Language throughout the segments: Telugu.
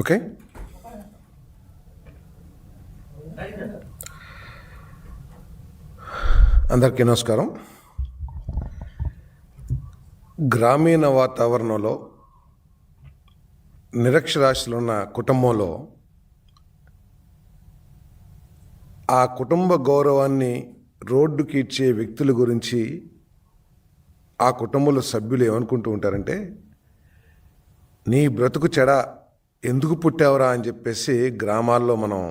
ఓకే. అందరికీ నమస్కారం. గ్రామీణ వాతావరణంలో నిరక్షరాస్యులు ఉన్న కుటుంబంలో ఆ కుటుంబ గౌరవాన్ని రోడ్డుకి ఇచ్చే వ్యక్తుల గురించి ఆ కుటుంబంలో సభ్యులు ఏమనుకుంటూ ఉంటారంటే, నీ బ్రతుకు చెడ, ఎందుకు పుట్టావురా అని చెప్పేసి గ్రామాల్లో మనం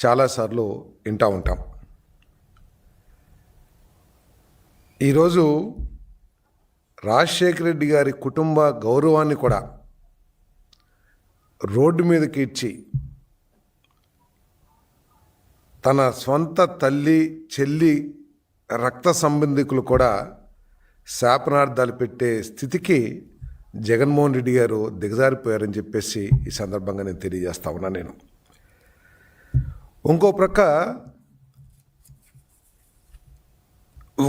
చాలాసార్లు వింటూ ఉంటాం. ఈరోజు రాజశేఖర రెడ్డి గారి కుటుంబ గౌరవాన్ని కూడా రోడ్డు మీదకి ఇచ్చి తన స్వంత తల్లి, చెల్లి, రక్త సంబంధికులు కూడా శాపనార్థాలు పెట్టే స్థితికి జగన్మోహన్ రెడ్డి గారు దిగజారిపోయారని చెప్పేసి ఈ సందర్భంగా నేను తెలియజేస్తా ఉన్నా. నేను ఇంకో ప్రక్క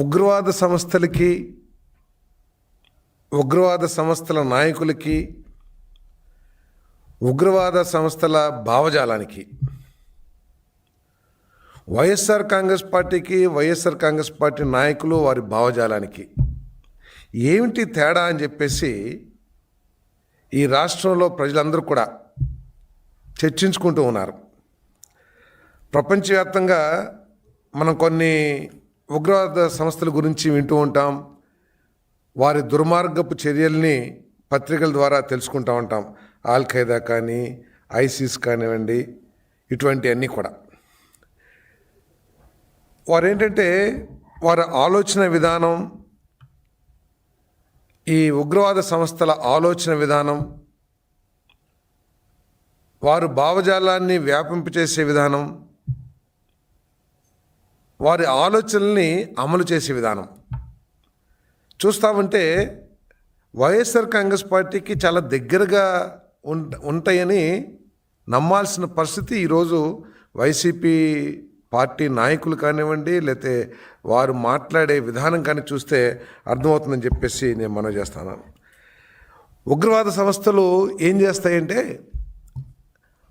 ఉగ్రవాద సంస్థలకి, ఉగ్రవాద సంస్థల నాయకులకి, ఉగ్రవాద సంస్థల భావజాలానికి, వైఎస్ఆర్ కాంగ్రెస్ పార్టీకి, వైఎస్ఆర్ కాంగ్రెస్ పార్టీ నాయకులు వారి భావజాలానికి ఏమిటి తేడా అని చెప్పేసి ఈ రాష్ట్రంలో ప్రజలందరూ కూడా చర్చించుకుంటూ ఉన్నారు. ప్రపంచవ్యాప్తంగా మనం కొన్ని ఉగ్రవాద సంస్థల గురించి వింటూ ఉంటాం. వారి దుర్మార్గపు చర్యల్ని పత్రికల ద్వారా తెలుసుకుంటూ ఉంటాం. ఆల్ ఖైదా కానీ, ఐసిస్ కానివ్వండి, ఇటువంటివన్నీ కూడా. వారు ఏంటంటే వారి ఆలోచన విధానం, ఈ ఉగ్రవాద సంస్థల ఆలోచన విధానం, వారు భావజాలాన్ని వ్యాపింపచేసే విధానం, వారి ఆలోచనల్ని అమలు చేసే విధానం చూస్తామంటే వైఎస్ఆర్ కాంగ్రెస్ పార్టీకి చాలా దగ్గరగా ఉంటాయని నమ్మాల్సిన పరిస్థితి ఈరోజు వైసీపీ పార్టీ నాయకులు కానివ్వండి, లేకపోతే వారు మాట్లాడే విధానం కానీ చూస్తే అర్థమవుతుందని చెప్పేసి నేను మనవి చేస్తాను. ఉగ్రవాద సంస్థలు ఏం చేస్తాయంటే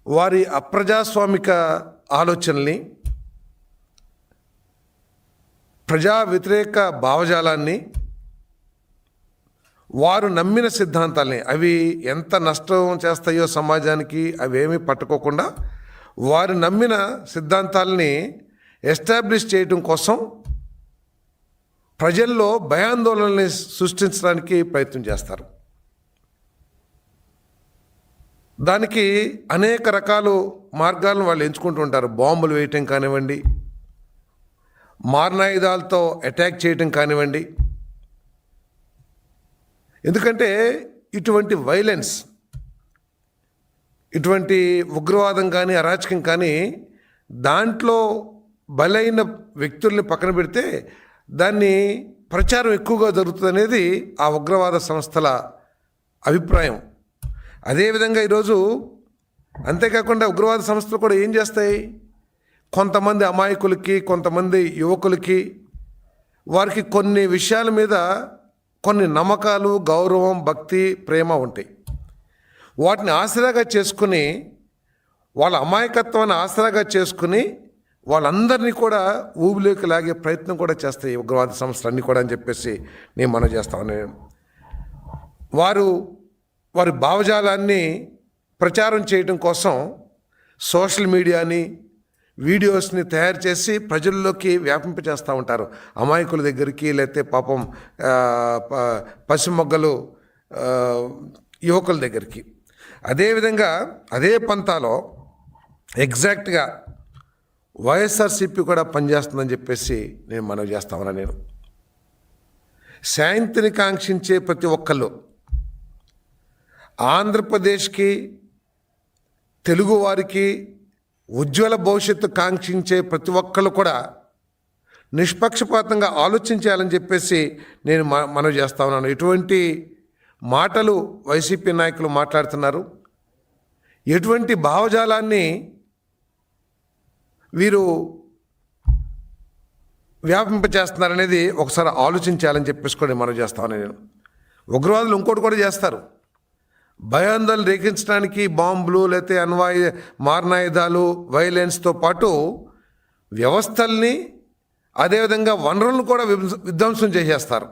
వారి అప్రజాస్వామిక ఆలోచనల్ని, ప్రజా వ్యతిరేక భావజాలాన్ని, వారు నమ్మిన సిద్ధాంతాలని, అవి ఎంత నష్టం చేస్తాయో సమాజానికి అవేమీ పట్టుకోకుండా వారు నమ్మిన సిద్ధాంతాలని ఎస్టాబ్లిష్ చేయడం కోసం ప్రజల్లో భయాందోళనని సృష్టించడానికి ప్రయత్నం చేస్తారు. దానికి అనేక రకాల మార్గాలను వాళ్ళు ఎంచుకుంటూ ఉంటారు. బాంబులు వేయటం కానివ్వండి, మారణాయుధాలతో అటాక్ చేయటం కానివ్వండి. ఎందుకంటే ఇటువంటి వైలెన్స్, ఇటువంటి ఉగ్రవాదం కానీ, అరాచకం కానీ దాంట్లో బలైన వ్యక్తుల్ని పక్కన పెడితే దాన్ని ప్రచారం ఎక్కువగా జరుగుతుంది అనేది ఆ ఉగ్రవాద సంస్థల అభిప్రాయం. అదేవిధంగా ఈరోజు అంతేకాకుండా ఉగ్రవాద సంస్థలు కూడా ఏం చేస్తాయి, కొంతమంది అమాయకులకి, కొంతమంది యువకులకి, వారికి కొన్ని విషయాల మీద కొన్ని నమ్మకాలు, గౌరవం, భక్తి, ప్రేమ ఉంటాయి. వాటిని ఆసరాగా చేసుకుని, వాళ్ళ అమాయకత్వాన్ని ఆసరాగా చేసుకుని వాళ్ళందరినీ కూడా ఊబిలోకి లాగే ప్రయత్నం కూడా చేస్తాయి ఉగ్రవాద సంస్థలు అన్నీ కూడా అని చెప్పేసి నేను మనవి చేస్తాను. వారి భావజాలాన్ని ప్రచారం చేయడం కోసం సోషల్ మీడియాని, వీడియోస్ని తయారు చేసి ప్రజల్లోకి వ్యాపింపచేస్తూ ఉంటారు. అమాయకుల దగ్గరికి, లేకపోతే పాపం పసిమొగ్గలు యువకుల దగ్గరికి. అదేవిధంగా అదే పంతాలో ఎగ్జాక్ట్గా వైఎస్ఆర్సీపీ కూడా పనిచేస్తుందని చెప్పేసి నేను మనవి చేస్తా ఉన్నా. నేను శాంతిని కాంక్షించే ప్రతి ఒక్కళ్ళు, ఆంధ్రప్రదేశ్కి, తెలుగువారికి ఉజ్వల భవిష్యత్తు కాంక్షించే ప్రతి ఒక్కళ్ళు కూడా నిష్పక్షపాతంగా ఆలోచించాలని చెప్పేసి నేను మనవి చేస్తా ఉన్నాను. ఎటువంటి మాటలు వైసీపీ నాయకులు మాట్లాడుతున్నారు, ఎటువంటి భావజాలాన్ని వీరు వ్యాపింపచేస్తున్నారనేది ఒకసారి ఆలోచించాలని చెప్పేసి కూడా మనం చేస్తామని నేను. ఉగ్రవాదులు ఇంకోటి కూడా చేస్తారు. భయాందోళన రేగించడానికి బాంబులు లేకపోతే మారణాయుధాలు వైలెన్స్తో పాటు వ్యవస్థల్ని అదేవిధంగా వనరులను కూడా విధ్వంసం చేసేస్తారు.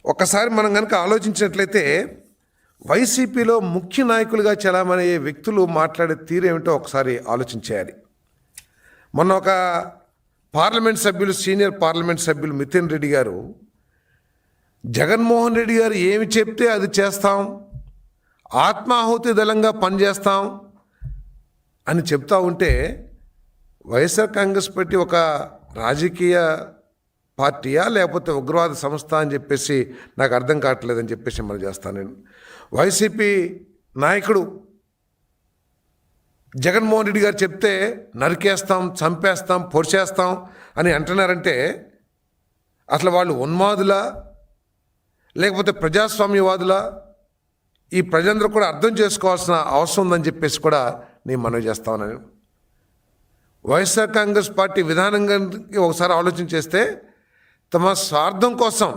ఒక్కసారి మనం కనుక ఆలోచించినట్లయితే వైసీపీలో ముఖ్య నాయకులుగా చలామణి అయ్యే వ్యక్తులు మాట్లాడే తీరేమిటో ఒకసారి ఆలోచించేయాలి. మొన్న ఒక సీనియర్ పార్లమెంట్ సభ్యులు మితిన్ రెడ్డి గారు జగన్మోహన్ రెడ్డి గారు ఏమి చెప్తే అది చేస్తాం, ఆత్మాహుతి దళంగా పనిచేస్తాం అని చెప్తా ఉంటే వైఎస్ఆర్ కాంగ్రెస్ పార్టీ ఒక రాజకీయ పార్టీయా లేకపోతే ఉగ్రవాద సంస్థ అని చెప్పేసి నాకు అర్థం కావట్లేదని చెప్పేసి మనం చేస్తాను. నేను వైసీపీ నాయకుడు జగన్మోహన్ రెడ్డి గారు చెప్తే నరికేస్తాం, చంపేస్తాం, పొడిచేస్తాం అని అంటున్నారంటే అసలు వాళ్ళు ఉన్మాదులా లేకపోతే ప్రజాస్వామ్యవాదులా? ఈ ప్రజలందరూ కూడా అర్థం చేసుకోవాల్సిన అవసరం ఉందని చెప్పేసి కూడా నేను మనవి చేస్తా ఉన్నాను. వైఎస్ఆర్ కాంగ్రెస్ పార్టీ విధానంగా ఒకసారి ఆలోచన చేస్తే తమ స్వార్థం కోసం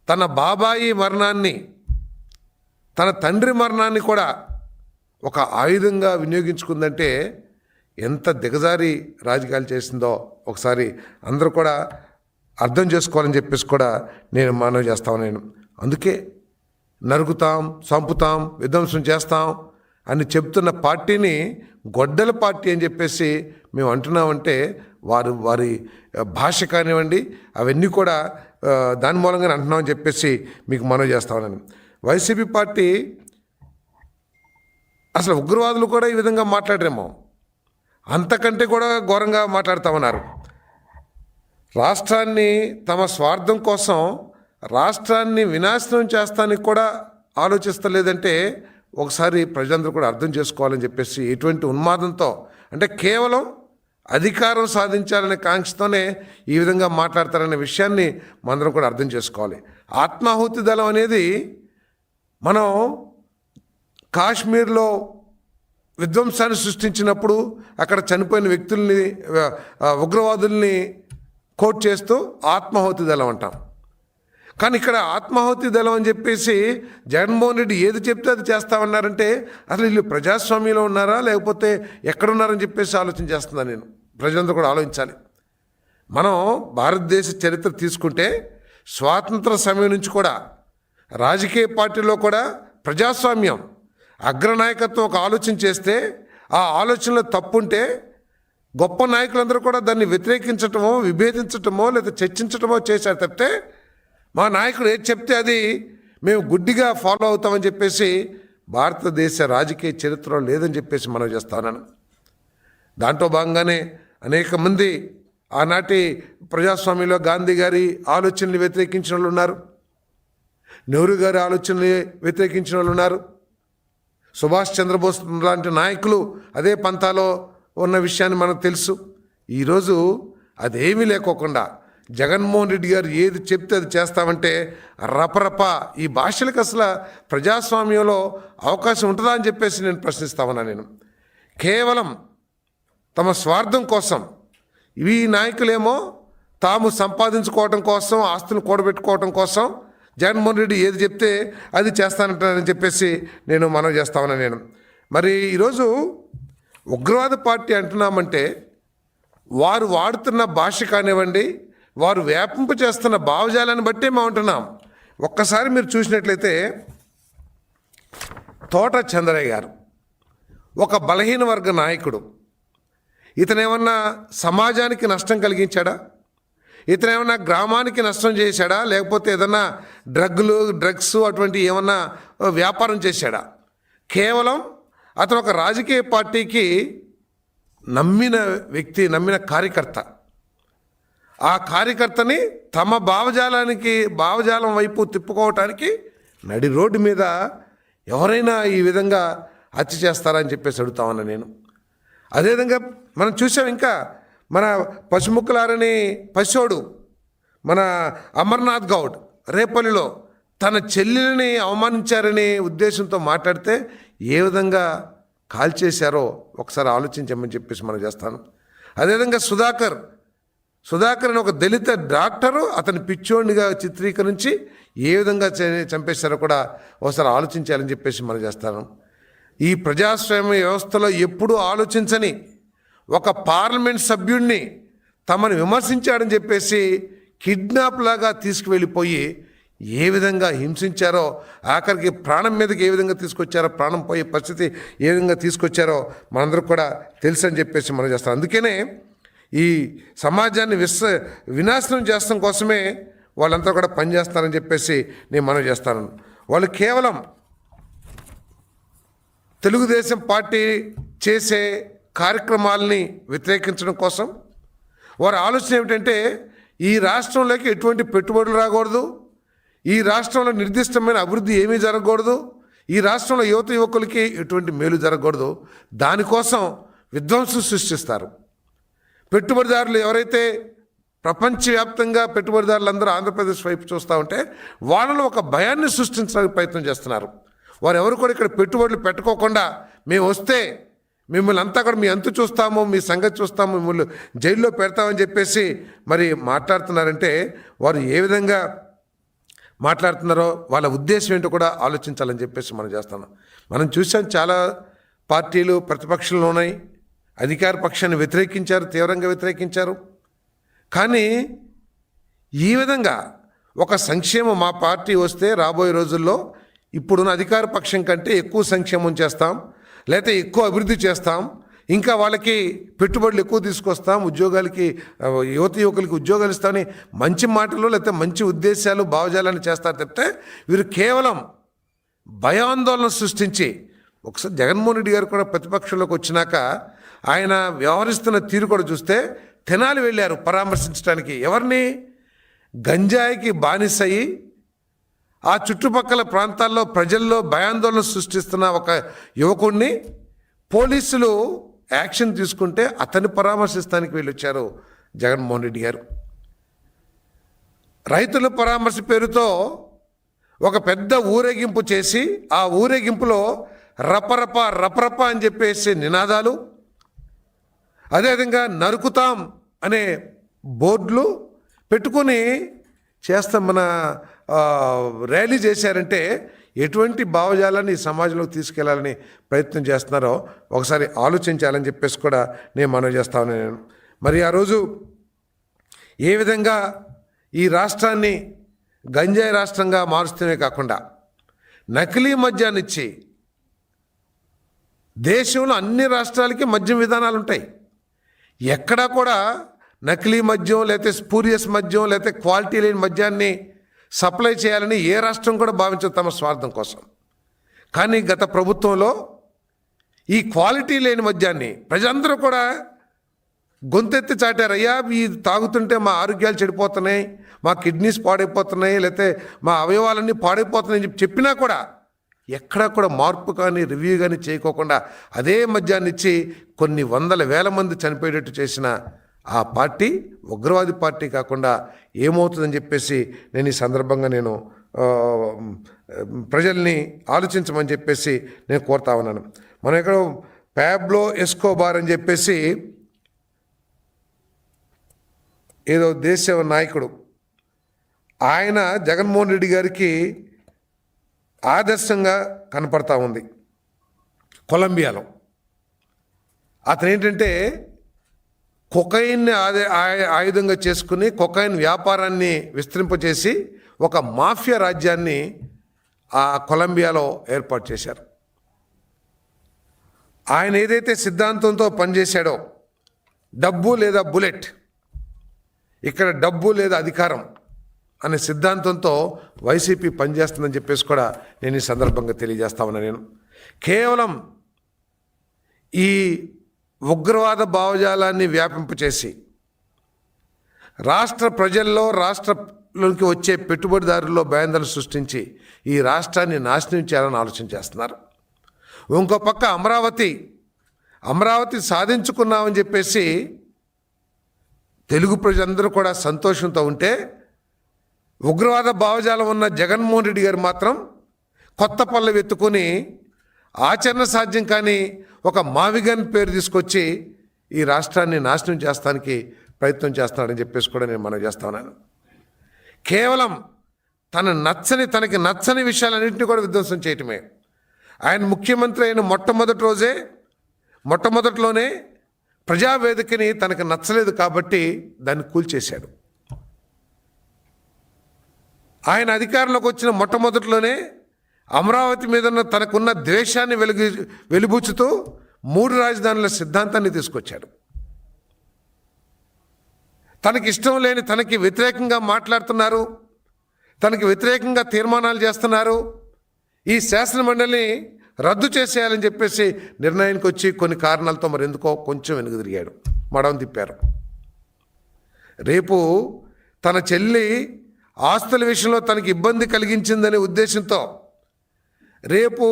తన బాబాయి మరణాన్ని, తన తండ్రి మరణాన్ని కూడా ఒక ఆయుధంగా వినియోగించుకుందంటే ఎంత దిగజారి రాజకీయాలు చేసిందో ఒకసారి అందరూ కూడా అర్థం చేసుకోవాలని చెప్పేసి కూడా నేను మనవి చేస్తాను. నేను అందుకే నరుకుతాం, చంపుతాం, విధ్వంసం చేస్తాం అని చెప్తున్న పార్టీని గొడ్డల పార్టీ అని చెప్పేసి మేము అంటున్నామంటే వారి భాష కానివ్వండి అవన్నీ కూడా దాని మూలంగానే అంటున్నామని చెప్పేసి మీకు మనవి చేస్తామని. వైసీపీ పార్టీ అసలు ఉగ్రవాదులు కూడా ఈ విధంగా మాట్లాడరేమో, అంతకంటే కూడా ఘోరంగా మాట్లాడుతూ ఉన్నారు. రాష్ట్రాన్ని తమ స్వార్థం కోసం రాష్ట్రాన్ని వినాశనం చేస్తానికి కూడా ఆలోచిస్తలేదంటే ఒకసారి ప్రజలందరూ కూడా అర్థం చేసుకోవాలని చెప్పేసి ఎటువంటి ఉన్మాదంతో అంటే కేవలం అధికారం సాధించాలనే కాంక్షతోనే ఈ విధంగా మాట్లాడతారనే విషయాన్ని మనందరం కూడా అర్థం చేసుకోవాలి. ఆత్మాహుతి దళం అనేది మనం కాశ్మీర్లో విధ్వంసాన్ని సృష్టించినప్పుడు అక్కడ చనిపోయిన వ్యక్తుల్ని ఉగ్రవాదుల్ని కోట్ చేస్తూ ఆత్మాహుతి దళం అంటాం. కానీ ఇక్కడ ఆత్మాహుతి దళం అని చెప్పేసి జగన్మోహన్ రెడ్డి ఏది చెప్తే అది చేస్తామన్నారంటే అసలు వీళ్ళు ప్రజాస్వామ్యంలో ఉన్నారా లేకపోతే ఎక్కడున్నారని చెప్పేసి ఆలోచన చేస్తున్నాను నేను. ప్రజలందరూ కూడా ఆలోచించాలి. మనం భారతదేశ చరిత్ర తీసుకుంటే స్వాతంత్ర సమయం నుంచి కూడా రాజకీయ పార్టీలో కూడా ప్రజాస్వామ్యం అగ్రనాయకత్వం ఒక ఆలోచన చేస్తే ఆ ఆలోచనలో తప్పుంటే గొప్ప నాయకులందరూ కూడా దాన్ని వ్యతిరేకించటమో విభేదించటమో లేదా చర్చించటమో చేశారు తప్పితే మా నాయకుడు ఏది చెప్తే అది మేము గుడ్డిగా ఫాలో అవుతామని చెప్పేసి భారతదేశ రాజకీయ చరిత్రలో లేదని చెప్పేసి మనం చేస్తున్నాను. దాంట్లో భాగంగానే అనేక మంది ఆనాటి ప్రజాస్వామ్యంలో గాంధీ గారి ఆలోచనలు వ్యతిరేకించిన వాళ్ళు ఉన్నారు, నెహ్రూ గారి ఆలోచనలు వ్యతిరేకించిన వాళ్ళు ఉన్నారు, సుభాష్ చంద్రబోస్ లాంటి నాయకులు అదే పంతాలో ఉన్న విషయాన్ని మనకు తెలుసు. ఈరోజు అదేమీ లేకోకుండా జగన్మోహన్ రెడ్డి గారు ఏది చెప్తే అది చేస్తామంటే రపరప ఈ భాషలకు అసలు ప్రజాస్వామ్యంలో అవకాశం ఉంటుందా అని చెప్పేసి నేను ప్రశ్నిస్తామన్నా. నేను కేవలం తమ స్వార్థం కోసం ఈ నాయకులేమో తాము సంపాదించుకోవడం కోసం ఆస్తులు కూడబెట్టుకోవడం కోసం జగన్మోహన్ రెడ్డి ఏది చెప్తే అది చేస్తానంటానని చెప్పేసి నేను మనవి చేస్తామన్నా. నేను మరి ఈరోజు ఉగ్రవాద పార్టీ అంటున్నామంటే వారు వాడుతున్న భాష కానివ్వండి, వారు వ్యాపింప చేస్తున్న భావజాలాన్ని బట్టే మేము అంటున్నాం. ఒక్కసారి మీరు చూసినట్లయితే తోట చంద్రయ్య గారు ఒక బలహీన వర్గ నాయకుడు. ఇతనేమన్నా సమాజానికి నష్టం కలిగించాడా? ఇతనేమన్నా గ్రామానికి నష్టం చేశాడా? లేకపోతే ఏదన్నా డ్రగ్స్ అటువంటి ఏమన్నా వ్యాపారం చేశాడా? కేవలం అతను ఒక రాజకీయ పార్టీకి నమ్మిన వ్యక్తి, నమ్మిన కార్యకర్త. ఆ కార్యకర్తని తమ భావజాలం వైపు తిప్పుకోవటానికి నడి రోడ్డు మీద ఎవరైనా ఈ విధంగా హత్య చేస్తారని చెప్పేసి అడుగుతామన్నా నేను. అదేవిధంగా మనం చూసాం, ఇంకా మన పశుముక్కలారని పశోడు మన అమర్నాథ్ గౌడ్ రేపల్లిలో తన చెల్లెల్ని అవమానించారనే ఉద్దేశంతో మాట్లాడితే ఏ విధంగా కాల్చేశారో ఒకసారి ఆలోచించమని చెప్పేసి మనం చేస్తాను. అదేవిధంగా సుధాకర్ అని ఒక దళిత డాక్టరు అతని పిచ్చోడిగా చిత్రీకరించి ఏ విధంగా చంపేశారో కూడా ఒకసారి ఆలోచించాలని చెప్పేసి మనం చేస్తాను. ఈ ప్రజాస్వామ్య వ్యవస్థలో ఎప్పుడూ ఆలోచించని ఒక పార్లమెంట్ సభ్యుడిని తమను విమర్శించాడని చెప్పేసి కిడ్నాప్ లాగా తీసుకువెళ్ళిపోయి ఏ విధంగా హింసించారో, ఆఖరికి ప్రాణం మీదకి ఏ విధంగా తీసుకొచ్చారో, ప్రాణం పోయే పరిస్థితి ఏ విధంగా తీసుకొచ్చారో మనందరికి కూడా తెలుసు అని చెప్పేసి మనం చేస్తాం. అందుకనే ఈ సమాజాన్ని వినాశనం చేస్తాం కోసమే వాళ్ళంతా కూడా పనిచేస్తారని చెప్పేసి నేను మనవి చేస్తాను. వాళ్ళు కేవలం తెలుగుదేశం పార్టీ చేసే కార్యక్రమాలని వ్యతిరేకించడం కోసం వారి ఆలోచన ఏమిటంటే ఈ రాష్ట్రంలోకి ఎటువంటి పెట్టుబడులు రాకూడదు, ఈ రాష్ట్రంలో నిర్దిష్టమైన అభివృద్ధి ఏమీ జరగకూడదు, ఈ రాష్ట్రంలో యువకులకి ఎటువంటి మేలు జరగకూడదు. దానికోసం విధ్వంసం సృష్టిస్తారు. పెట్టుబడిదారులు ఎవరైతే ప్రపంచవ్యాప్తంగా పెట్టుబడిదారులందరూ ఆంధ్రప్రదేశ్ వైపు చూస్తూ ఉంటే వాళ్ళలో ఒక భయాన్ని సృష్టించడానికి ప్రయత్నం చేస్తున్నారు. వారు ఎవరు కూడా ఇక్కడ పెట్టుబడులు పెట్టుకోకుండా మేము వస్తే మిమ్మల్ని అంతా కూడా మీ అంతు చూస్తాము, మీ సంగతి చూస్తాము, మిమ్మల్ని జైల్లో పెడతామని చెప్పేసి మరి మాట్లాడుతున్నారంటే వారు ఏ విధంగా మాట్లాడుతున్నారో వాళ్ళ ఉద్దేశం ఏంటో కూడా ఆలోచించాలని చెప్పేసి మనం చేస్తున్నాం. మనం చూసాం చాలా పార్టీలు ప్రతిపక్షంలో ఉన్నాయి, అధికార పక్షాన్ని వ్యతిరేకించారు, తీవ్రంగా వ్యతిరేకించారు. కానీ ఈ విధంగా ఒక సంక్షేమం మా పార్టీ వస్తే రాబోయే రోజుల్లో ఇప్పుడున్న అధికార పక్షం కంటే ఎక్కువ సంక్షేమం చేస్తాం, లేకపోతే ఎక్కువ అభివృద్ధి చేస్తాం, ఇంకా వాళ్ళకి పెట్టుబడులు ఎక్కువ తీసుకొస్తాం, ఉద్యోగాలకి యువకులకి ఉద్యోగాలు ఇస్తామని మంచి మాటలు లేకపోతే మంచి ఉద్దేశాలు భావజాలను చేస్తారు తప్పితే వీరు కేవలం భయాందోళన సృష్టించి ఒకసారి జగన్మోహన్ రెడ్డి గారు కూడా ప్రతిపక్షంలోకి వచ్చినాక ఆయన వ్యవహరిస్తున్న తీరు కూడా చూస్తే తెనాలి వెళ్ళారు పరామర్శించడానికి. ఎవరిని? గంజాయికి బానిసయి ఆ చుట్టుపక్కల ప్రాంతాల్లో ప్రజల్లో భయాందోళన సృష్టిస్తున్న ఒక యువకుడిని పోలీసులు యాక్షన్ తీసుకుంటే అతన్ని పరామర్శిస్తానికి వెళ్ళొచ్చారు జగన్మోహన్ రెడ్డి గారు. రైతుల పరామర్శ పేరుతో ఒక పెద్ద ఊరేగింపు చేసి ఆ ఊరేగింపులో రపరప రపరప అని చెప్పేసి నినాదాలు, అదేవిధంగా నరుకుతాం అనే బోర్డులు పెట్టుకొని చేస్తాం మన ర్యాలీ చేశారంటే ఎటువంటి భావజాలాన్ని ఈ సమాజంలోకి తీసుకెళ్లాలని ప్రయత్నం చేస్తున్నారో ఒకసారి ఆలోచించాలని చెప్పేసి కూడా నేను మనవి చేస్తాను. నేను మరి ఆ రోజు ఏ విధంగా ఈ రాష్ట్రాన్ని గంజాయి రాష్ట్రంగా మారుస్తూనే కాకుండా నకిలీ మద్యాన్ని ఇచ్చి దేశంలో అన్ని రాష్ట్రాలకి మద్యం విధానాలు ఉంటాయి. ఎక్కడా కూడా నకిలీ మద్యం లేకపోతే స్పూరియస్ మద్యం లేకపోతే క్వాలిటీ లేని మద్యాన్ని సప్లై చేయాలని ఏ రాష్ట్రం కూడా భావించదు తమ స్వార్థం కోసం. కానీ గత ప్రభుత్వంలో ఈ క్వాలిటీ లేని మద్యాన్ని ప్రజలందరూ కూడా గొంతెత్తి చాటారు. అయ్యా ఇది తాగుతుంటే మా ఆరోగ్యాలు చెడిపోతున్నాయి, మా కిడ్నీస్ పాడైపోతున్నాయి, లేకపోతే మా అవయవాలన్నీ పాడైపోతున్నాయి అని చెప్పినా కూడా ఎక్కడా కూడా మార్పు కానీ రివ్యూ కానీ చేయకోకుండా అదే మద్యాన్ని ఇచ్చి కొన్ని వందల వేల మంది చనిపోయేటట్టు చేసిన ఆ పార్టీ ఉగ్రవాది పార్టీ కాకుండా ఏమవుతుందని చెప్పేసి నేను ఈ సందర్భంగా నేను ప్రజల్ని ఆలోచించమని చెప్పేసి నేను కోరుతా ఉన్నాను. మనం ఇక్కడ ప్యాబ్లో ఎస్కోబార్ అని చెప్పేసి ఏదో దేశ నాయకుడు, ఆయన జగన్మోహన్ రెడ్డి గారికి ఆదర్శంగా కనపడతా ఉంది. కొలంబియాలో అతను ఏంటంటే కొకైన్ని ఆయుధంగా చేసుకుని కొకైన్ వ్యాపారాన్ని విస్తరింపచేసి ఒక మాఫియా రాజ్యాన్ని ఆ కొలంబియాలో ఏర్పాటు చేశారు. ఆయన ఏదైతే సిద్ధాంతంతో పనిచేశాడో డబ్బు లేదా బుల్లెట్, ఇక్కడ డబ్బు లేదా అధికారం అనే సిద్ధాంతంతో వైసీపీ పనిచేస్తుందని చెప్పేసి కూడా నేను ఈ సందర్భంగా తెలియజేస్తా ఉన్నా. నేను కేవలం ఈ ఉగ్రవాద భావజాలాన్ని వ్యాపింపచేసి రాష్ట్ర ప్రజల్లో రాష్ట్రంలోకి వచ్చే పెట్టుబడిదారుల్లో భయాందోళన సృష్టించి ఈ రాష్ట్రాన్ని నాశనం చేయాలని ఆలోచన చేస్తున్నారు. ఇంకో పక్క అమరావతి సాధించుకున్నామని చెప్పేసి తెలుగు ప్రజలందరూ కూడా సంతోషంతో ఉంటే ఉగ్రవాద భావజాలం ఉన్న జగన్మోహన్ రెడ్డి గారు మాత్రం కొత్త పల్లవి ఎత్తుకొని ఆచరణ సాధ్యం కానీ ఒక మావిగన్ పేరు తీసుకొచ్చి ఈ రాష్ట్రాన్ని నాశనం చేస్తానికి ప్రయత్నం చేస్తున్నాడని చెప్పేసి కూడా నేను మనవి చేస్తా ఉన్నాను. కేవలం తనకి నచ్చని విషయాలన్నింటినీ కూడా విధ్వంసం చేయటమే. ఆయన ముఖ్యమంత్రి అయిన మొట్టమొదటిలోనే ప్రజావేదికని తనకు నచ్చలేదు కాబట్టి దాన్ని కూల్చేశాడు. ఆయన అధికారంలోకి వచ్చిన మొట్టమొదటిలోనే అమరావతి మీద తనకున్న ద్వేషాన్ని వెలిబుచ్చుతూ 3 రాజధానుల సిద్ధాంతాన్ని తీసుకొచ్చాడు. తనకి ఇష్టం లేని, తనకి వ్యతిరేకంగా మాట్లాడుతున్నారు, తనకి వ్యతిరేకంగా తీర్మానాలు చేస్తున్నారు, ఈ శాసనమండలిని రద్దు చేసేయాలని చెప్పేసి నిర్ణయానికి వచ్చి కొన్ని కారణాలతో మరి ఎందుకో కొంచెం వెనుక తిరిగాడు, మడవం తిప్పారు. రేపు తన చెల్లి ఆస్తుల విషయంలో తనకి ఇబ్బంది కలిగించిందనే ఉద్దేశంతో రేపు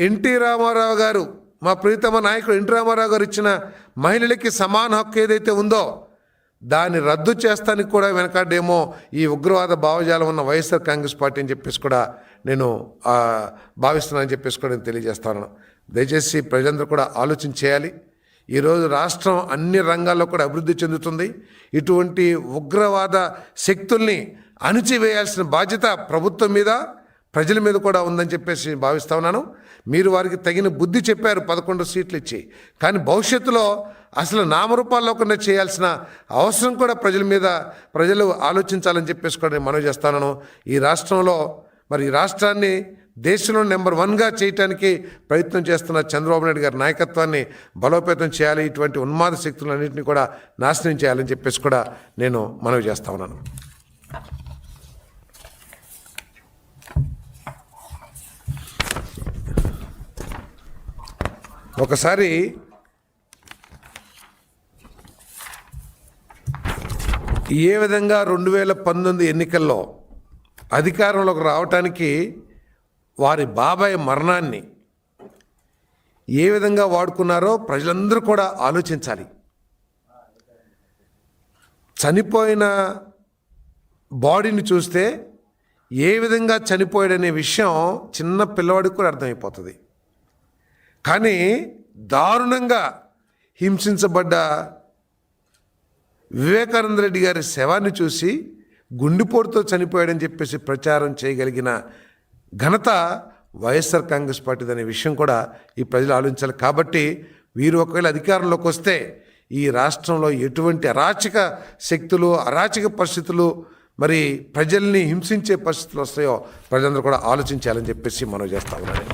ఎన్టీ రామారావు గారు, మా ప్రీతమ నాయకుడు ఎన్టీ రామారావు గారు ఇచ్చిన మహిళలకి సమాన హక్కు ఏదైతే ఉందో దాన్ని రద్దు చేస్తానికి కూడా వెనకాడేమో ఈ ఉగ్రవాద భావజాలం ఉన్న వైఎస్ఆర్ కాంగ్రెస్ పార్టీ అని చెప్పేసి కూడా నేను భావిస్తున్నానని చెప్పేసి కూడా నేను తెలియజేస్తాను. దయచేసి ప్రజలందరూ కూడా ఆలోచన చేయాలి. ఈరోజు రాష్ట్రం అన్ని రంగాల్లో కూడా అభివృద్ధి చెందుతుంది. ఇటువంటి ఉగ్రవాద శక్తుల్ని అణిచివేయాల్సిన బాధ్యత ప్రభుత్వం మీద, ప్రజల మీద కూడా ఉందని చెప్పేసి భావిస్తా ఉన్నాను. మీరు వారికి తగిన బుద్ధి చెప్పారు 11 సీట్లు ఇచ్చి, కానీ భవిష్యత్తులో అసలు నామరూపాల్లోకుండా చేయాల్సిన అవసరం కూడా ప్రజలు ఆలోచించాలని చెప్పేసి కూడా నేను మనవి చేస్తాను. ఈ రాష్ట్రంలో మరి ఈ రాష్ట్రాన్ని దేశంలో నెంబర్ 1గా చేయడానికి ప్రయత్నం చేస్తున్న చంద్రబాబు నాయుడు గారి నాయకత్వాన్ని బలోపేతం చేయాలి. ఇటువంటి ఉన్మాద శక్తులన్నింటినీ కూడా నాశనం చేయాలని చెప్పేసి కూడా నేను మనవి చేస్తా ఉన్నాను. ఒకసారి ఏ విధంగా 2019 ఎన్నికల్లో అధికారంలోకి రావటానికి వారి బాబాయ్ మరణాన్ని ఏ విధంగా వాడుకున్నారో ప్రజలందరూ కూడా ఆలోచించాలి. చనిపోయిన బాడీని చూస్తే ఏ విధంగా చనిపోయాడనే విషయం చిన్న పిల్లవాడికి కూడా అర్థమైపోతుంది. కానీ దారుణంగా హింసించబడ్డ వివేకానంద రెడ్డి గారి శవాన్ని చూసి గుండెపోటుతో చనిపోయాడని చెప్పేసి ప్రచారం చేయగలిగిన ఘనత వైఎస్ఆర్ కాంగ్రెస్ పార్టీది అనే విషయం కూడా ఈ ప్రజలు ఆలోచించాలి. కాబట్టి వీరు ఒకవేళ అధికారంలోకి వస్తే ఈ రాష్ట్రంలో ఎటువంటి అరాచక శక్తులు, అరాచక పరిస్థితులు, మరి ప్రజల్ని హింసించే పరిస్థితులు వస్తాయో ప్రజలందరూ కూడా ఆలోచించాలని చెప్పేసి మనం చేస్తా ఉన్నాను.